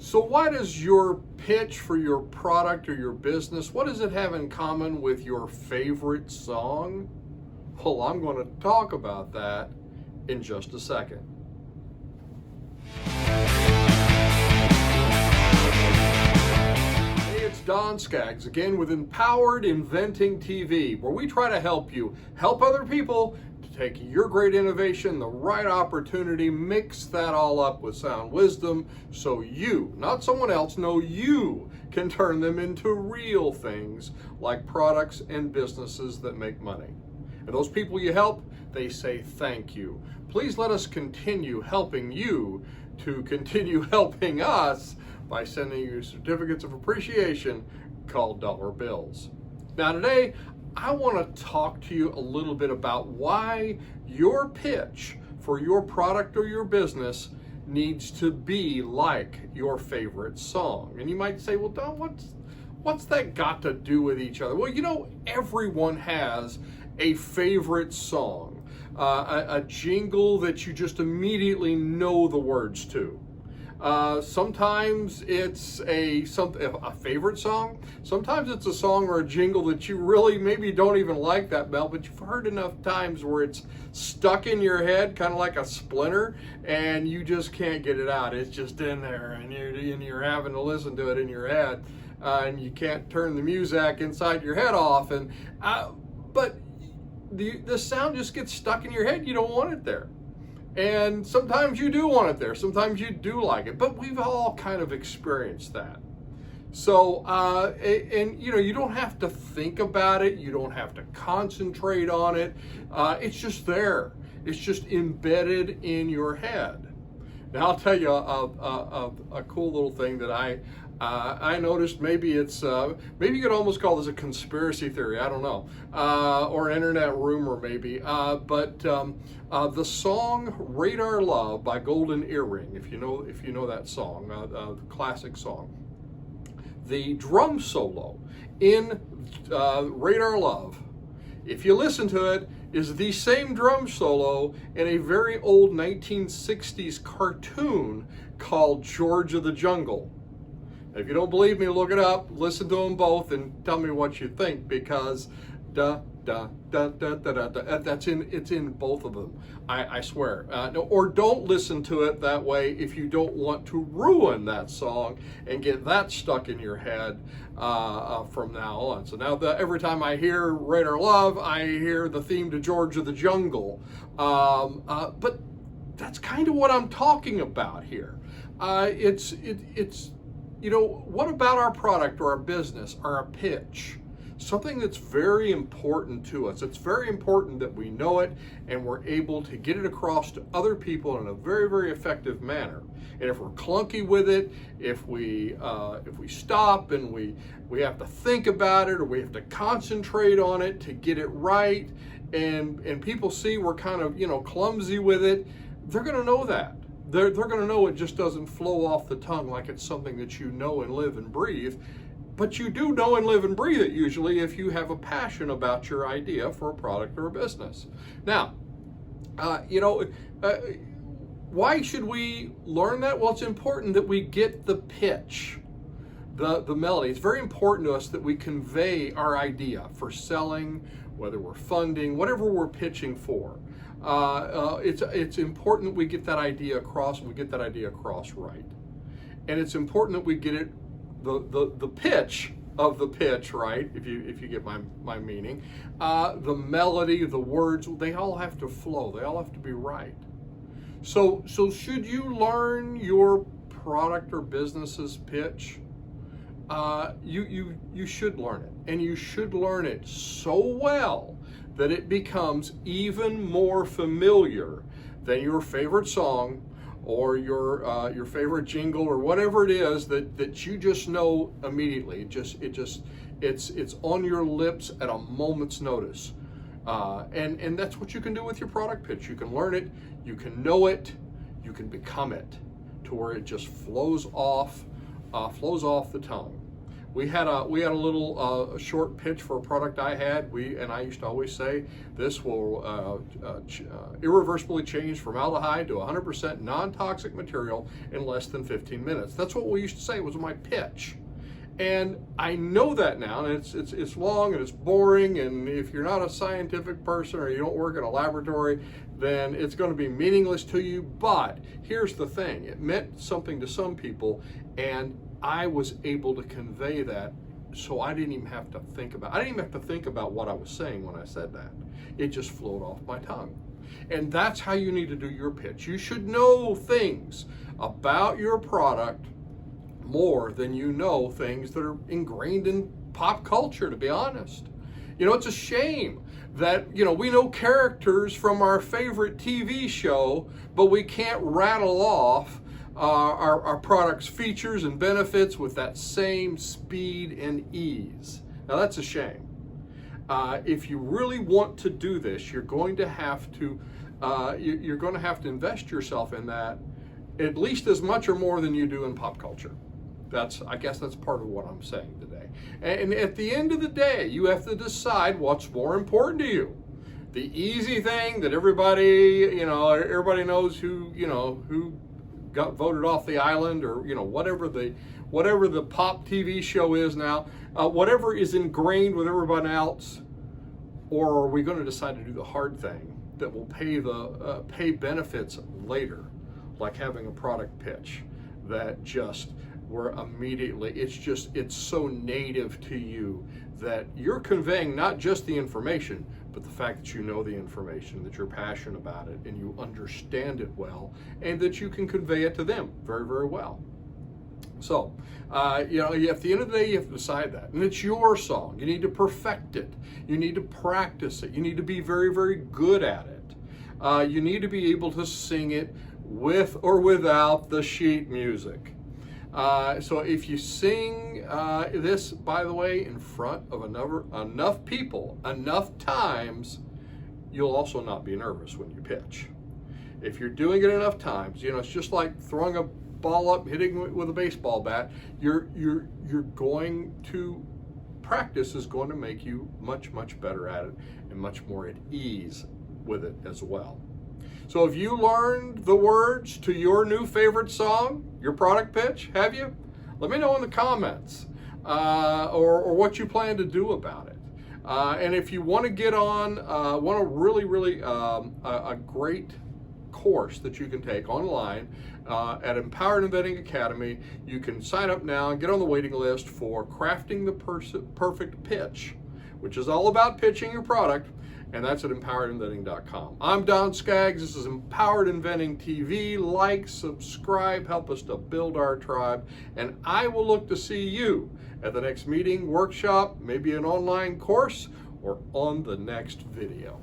So what does your pitch for your product or your business, what does it have in common with your favorite song? Well, I'm going to talk about that in just a second. Hey, it's Don Skaggs again with Empowered Inventing TV, where we try to help you help other people to take your great innovation, the right opportunity, mix that all up with sound wisdom so you, not someone else, no, you can turn them into real things like products and businesses that make money. And those people you help, they say thank you. Please let us continue helping you to continue helping us by sending you certificates of appreciation called dollar bills. Now today, I want to talk to you a little bit about why your pitch for your product or your business needs to be like your favorite song. And you might say, well, Don, what's that got to do with each other? Well, you know, everyone has a favorite song, a jingle that you just immediately know the words to. Sometimes it's a favorite song. Sometimes it's a song or a jingle that you really maybe don't even like that well, but you've heard enough times where it's stuck in your head, kind of like a splinter, and you just can't get it out. It's just in there, and you're having to listen to it in your head, and you can't turn the music inside your head off. But the sound just gets stuck in your head. You don't want it there. And sometimes you do want it there. Sometimes you do like it. But we've all kind of experienced that. So, and you know, you don't have to think about it. You don't have to concentrate on it. It's just there. It's just embedded in your head. Now, I'll tell you a cool little thing that I noticed. Maybe it's maybe you could almost call this a conspiracy theory. I don't know, or an internet rumor maybe. But the song "Radar Love" by Golden Earring, if you know that song, the classic song, the drum solo in "Radar Love," if you listen to it, is the same drum solo in a very old 1960s cartoon called George of the Jungle. If you don't believe me, look it up, listen to them both, and tell me what you think, because it's in both of them. I swear. No, or don't listen to it that way if you don't want to ruin that song and get that stuck in your head from now on. So now every time I hear Radar Love, I hear the theme to George of the Jungle. But that's kind of what I'm talking about here. It's you know, what about our product or our business or our pitch? Something that's very important to us. It's very important that we know it and we're able to get it across to other people in a very, very effective manner. And if we're clunky with it, if we stop and we have to think about it, or we have to concentrate on it to get it right, and people see we're kind of, you know, clumsy with it, they're going to know that. They're going to know it just doesn't flow off the tongue like it's something that you know and live and breathe. But you do know and live and breathe it usually if you have a passion about your idea for a product or a business. Now, you know, why should we learn that? Well, it's important that we get the pitch, the melody. It's very important to us that we convey our idea for selling, whether we're funding, whatever we're pitching for. It's important that we get that idea across, and we get that idea across right. And it's important that we get it, the pitch of the pitch right, if you get my meaning. The melody, the words, they all have to flow. They all have to be right. So should you learn your product or business's pitch? You should learn it, and you should learn it so well that it becomes even more familiar than your favorite song or your favorite jingle or whatever it is that you just know immediately. It's on your lips at a moment's notice, and that's what you can do with your product pitch. You can learn it, you can know it, you can become it to where it just flows off the tongue. We had a little short pitch for a product I had. I used to always say this will irreversibly change formaldehyde to 100% non-toxic material in less than 15 minutes. That's what we used to say was my pitch. And I know that now, and it's long and it's boring, and if you're not a scientific person or you don't work in a laboratory, then it's going to be meaningless to you. But here's the thing, it meant something to some people, and I was able to convey that, so I didn't even have to think about what I was saying when I said that. It just flowed off my tongue. And that's how you need to do your pitch. You should know things about your product more than you know things that are ingrained in pop culture, to be honest. You know, it's a shame that, you know, we know characters from our favorite TV show, but we can't rattle off our product's features and benefits with that same speed and ease. Now that's a shame. If you really want to do this, you're going to have to invest yourself in that at least as much or more than you do in pop culture. I guess that's part of what I'm saying today. And at the end of the day, you have to decide what's more important to you. The easy thing that everybody knows who got voted off the island, or whatever the pop TV show is now, whatever is ingrained with everyone else, or are we going to decide to do the hard thing that will pay benefits later, like having a product pitch that just where immediately it's so native to you that you're conveying not just the information, but the fact that you know the information, that you're passionate about it, and you understand it well, and that you can convey it to them very, very well. So, at the end of the day, you have to decide that. And it's your song. You need to perfect it. You need to practice it. You need to be very, very good at it. You need to be able to sing it with or without the sheet music. So if you sing this, by the way, in front of enough people, enough times, you'll also not be nervous when you pitch. If you're doing it enough times, it's just like throwing a ball up, hitting with a baseball bat. You're going to practice is going to make you much, much better at it and much more at ease with it as well. So have you learned the words to your new favorite song, your product pitch? Have you? Let me know in the comments or what you plan to do about it. And if you want to get on, really a great course that you can take online at Empowered Inventing Academy, you can sign up now and get on the waiting list for Crafting the Perfect Pitch, which is all about pitching your product. And that's at empoweredinventing.com. I'm Don Skaggs. This is Empowered Inventing TV. Like, subscribe, help us to build our tribe. And I will look to see you at the next meeting, workshop, maybe an online course, or on the next video.